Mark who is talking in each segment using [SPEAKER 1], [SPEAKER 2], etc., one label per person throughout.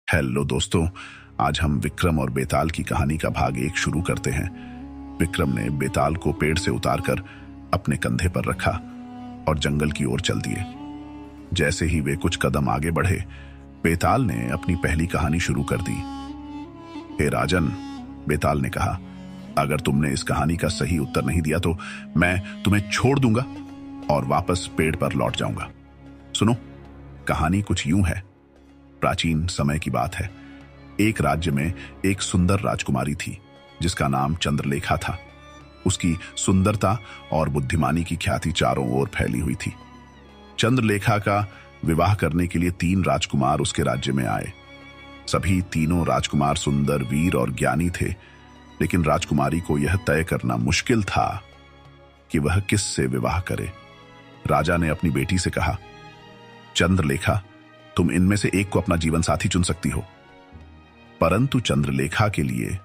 [SPEAKER 1] Hello दोस्तों, आज हम विक्रम और बेताल की कहानी का भाग 1 शुरू करते हैं। विक्रम ने बेताल को पेड़ से उतारकर अपने कंधे पर रखा और जंगल की ओर चल दिए। जैसे ही वे कुछ कदम आगे बढ़े, बेताल ने अपनी पहली कहानी शुरू कर दी। हे राजन, बेताल ने कहा, अगर तुमने इस कहानी का सही उत्तर नहीं दिया तो मैं तुम्हें छोड़ दूंगा और वापस पेड़ पर लौट जाऊंगा। सुनो, कहानी कुछ यूं है। प्राचीन समय की बात है। एक राज्य में एक सुंदर राजकुमारी थी जिसका नाम चंद्रलेखा था। उसकी सुंदरता और बुद्धिमानी की ख्याति चारों ओर फैली हुई थी। चंद्रलेखा का विवाह करने के लिए 3 राजकुमार उसके राज्य में आए। सभी तीनों राजकुमार सुंदर, वीर और ज्ञानी थे, लेकिन राजकुमारी को यह तय करना मुश्किल था कि वह किससे विवाह करे। राजा ने अपनी बेटी से कहा, चंद्रलेखा, तुम इनमें से एक को अपना जीवन साथी चुन सकती हो। परंतु चंद्रलेखा के लिए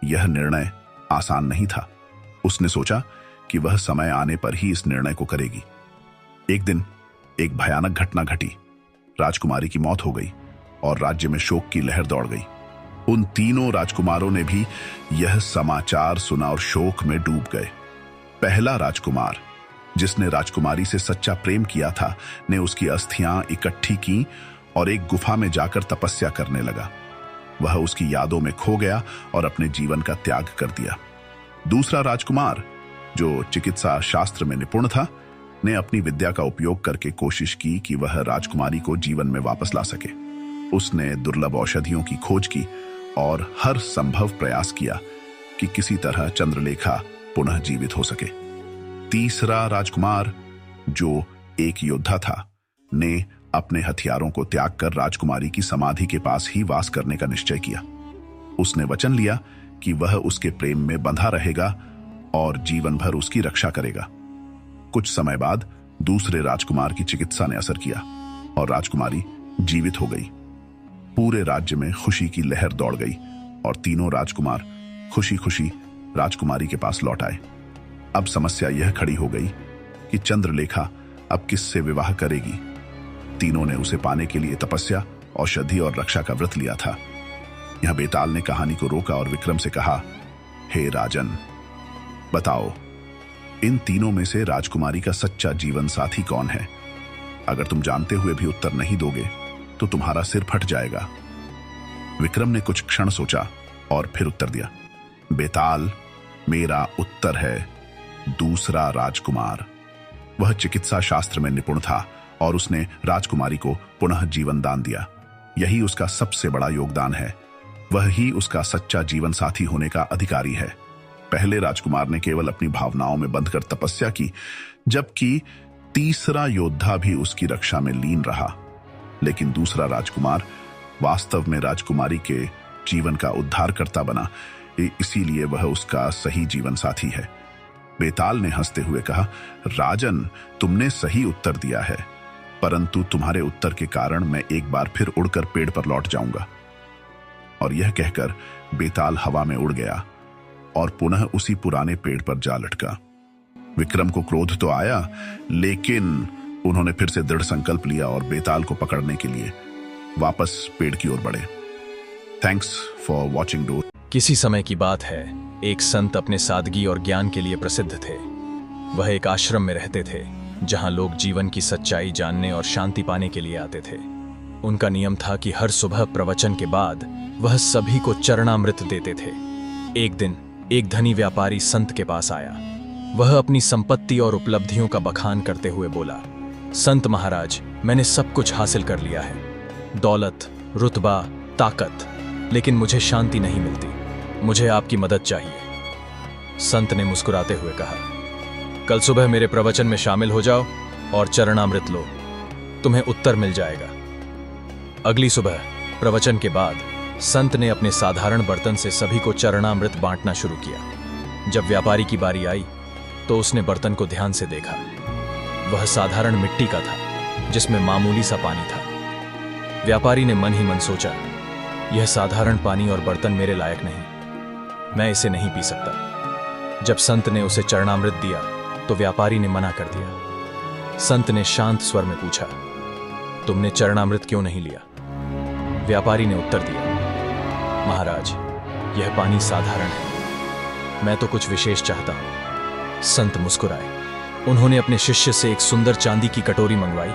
[SPEAKER 1] यह निर्णय आसान नहीं था। उसने सोचा कि वह समय आने पर ही इस निर्णय को करेगी। एक दिन एक भयानक घटना घटी। राजकुमारी की मौत हो गई और राज्य में शोक की लहर दौड़ गई। उन तीनों राजकुमारों ने भी यह समाचार सुना और शोक में डूब गए। पहला राजकुमार, जिसने राजकुमारी से सच्चा प्रेम किया था, ने उसकी अस्थियां इकट्ठी की और एक गुफा में जाकर तपस्या करने लगा। वह उसकी यादों में खो गया और अपने जीवन का त्याग कर दिया। दूसरा राजकुमार, जो चिकित्सा शास्त्र में निपुण था, ने अपनी विद्या का उपयोग करके कोशिश की कि वह राजकुमारी को जीवन में वापस ला सके। उसने दुर्लभ औषधियों की खोज की और हर संभव प्रयास किया कि किसी तरह चंद्रलेखा पुनः जीवित हो सके। तीसरा राजकुमार, जो एक योद्धा था, ने अपने हथियारों को त्याग कर राजकुमारी की समाधि के पास ही वास करने का निश्चय किया। उसने वचन लिया कि वह उसके प्रेम में बंधा रहेगा और जीवन भर उसकी रक्षा करेगा। कुछ समय बाद दूसरे राजकुमार की चिकित्सा ने असर किया और राजकुमारी जीवित हो गई। पूरे राज्य में खुशी की लहर दौड़ गई और तीनों राजकुमार खुशी खुशी राजकुमारी के पास लौट आए। अब समस्या यह खड़ी हो गई कि चंद्रलेखा अब किससे विवाह करेगी। तीनों ने उसे पाने के लिए तपस्या, औषधि और रक्षा का व्रत लिया था। यह बेताल ने कहानी को रोका और विक्रम से कहा, हे राजन, बताओ, इन तीनों में से राजकुमारी का सच्चा जीवन साथी कौन है? अगर तुम जानते हुए भी उत्तर नहीं दोगे तो तुम्हारा सिर फट जाएगा। विक्रम ने कुछ क्षण सोचा और फिर उत्तर दिया, बेताल, मेरा उत्तर है दूसरा राजकुमार। वह चिकित्सा शास्त्र में निपुण था और उसने राजकुमारी को पुनः जीवन दान दिया। यही उसका सबसे बड़ा योगदान है। वह ही उसका सच्चा जीवन साथी होने का अधिकारी है। पहले राजकुमार ने केवल अपनी भावनाओं में बंधकर तपस्या की, जबकि तीसरा योद्धा भी उसकी रक्षा में लीन रहा। लेकिन दूसरा राजकुमार वास्तव में राजकुमारी के जीवन का उद्धारकर्ता बना, इसीलिए वह उसका सही जीवन साथी है। बेताल ने हंसते हुए कहा, राजन, तुमने सही उत्तर दिया है, परंतु तुम्हारे उत्तर के कारण मैं एक बार फिर उड़कर पेड़ पर लौट जाऊंगा। और यह कहकर बेताल हवा में उड़ गया और पुनः उसी पुराने पेड़ पर जा लटका। विक्रम को क्रोध तो आया, लेकिन उन्होंने फिर से दृढ़ संकल्प लिया और बेताल को पकड़ने के लिए वापस पेड़ की ओर बढ़े। Thanks for watching do.
[SPEAKER 2] किसी समय की बात है, एक संत अपने सादगी और ज्ञान के लिए प्रसिद्ध थे। वह एक आश्रम में रहते थे जहां लोग जीवन की सच्चाई जानने और शांति पाने के लिए आते थे। उनका नियम था कि हर सुबह प्रवचन के बाद वह सभी को चरणामृत देते थे। एक दिन एक धनी व्यापारी संत के पास आया। वह अपनी संपत्ति और उपलब्धियों का बखान करते हुए बोला, संत महाराज, मैंने सब कुछ हासिल कर लिया है, दौलत, रुतबा, ताकत, लेकिन मुझे शांति नहीं मिलती। मुझे आपकी मदद चाहिए। संत ने मुस्कुराते हुए कहा, कल सुबह मेरे प्रवचन में शामिल हो जाओ और चरणामृत लो, तुम्हें उत्तर मिल जाएगा। अगली सुबह प्रवचन के बाद संत ने अपने साधारण बर्तन से सभी को चरणामृत बांटना शुरू किया। जब व्यापारी की बारी आई तो उसने बर्तन को ध्यान से देखा। वह साधारण मिट्टी का था जिसमें मामूली सा पानी था। व्यापारी ने मन ही मन सोचा, यह साधारण पानी और बर्तन मेरे लायक नहीं, मैं इसे नहीं पी सकता। जब संत ने उसे चरणामृत दिया तो व्यापारी ने मना कर दिया। संत ने शांत स्वर में पूछा, तुमने चरणामृत क्यों नहीं लिया? व्यापारी ने उत्तर दिया, महाराज, यह पानी साधारण है, मैं तो कुछ विशेष चाहता हूं। संत मुस्कुराए। उन्होंने अपने शिष्य से एक सुंदर चांदी की कटोरी मंगवाई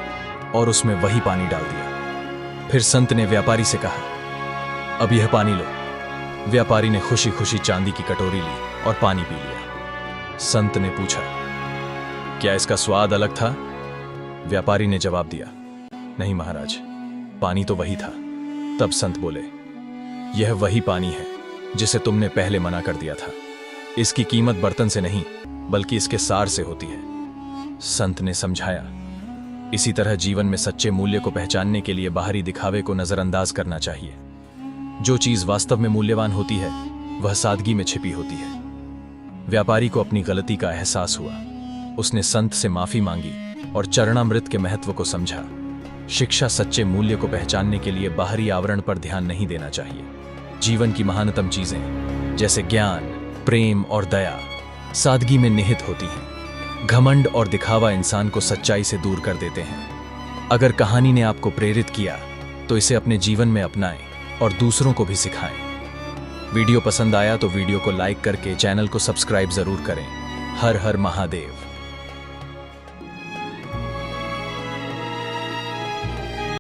[SPEAKER 2] और उसमें वही पानी डाल दिया। फिर संत ने व्यापारी से कहा, अब यह पानी लो। व्यापारी ने खुशी खुशी चांदी की कटोरी ली और पानी पी लिया। संत ने पूछा, क्या इसका स्वाद अलग था? व्यापारी ने जवाब दिया, नहीं महाराज, पानी तो वही था। तब संत बोले, यह वही पानी है जिसे तुमने पहले मना कर दिया था। इसकी कीमत बर्तन से नहीं बल्कि इसके सार से होती है। संत ने समझाया, इसी तरह जीवन में सच्चे मूल्य को पहचानने के लिए बाहरी दिखावे को नजरअंदाज करना चाहिए। जो चीज वास्तव में मूल्यवान होती है वह सादगी में छिपी होती है। व्यापारी को अपनी गलती का एहसास हुआ। उसने संत से माफी मांगी और चरणामृत के महत्व को समझा। शिक्षा सच्चे मूल्य को पहचानने के लिए बाहरी आवरण पर ध्यान नहीं देना चाहिए। जीवन की महानतम चीजें जैसे ज्ञान, प्रेम और दया सादगी में निहित होती हैं। घमंड और दिखावा इंसान को सच्चाई से दूर कर देते हैं। अगर कहानी ने आपको प्रेरित किया तो इसे अपने जीवन में अपनाएं और दूसरों को भी सिखाएं। वीडियो पसंद आया तो वीडियो को लाइक करके चैनल को सब्सक्राइब जरूर करें। हर हर महादेव।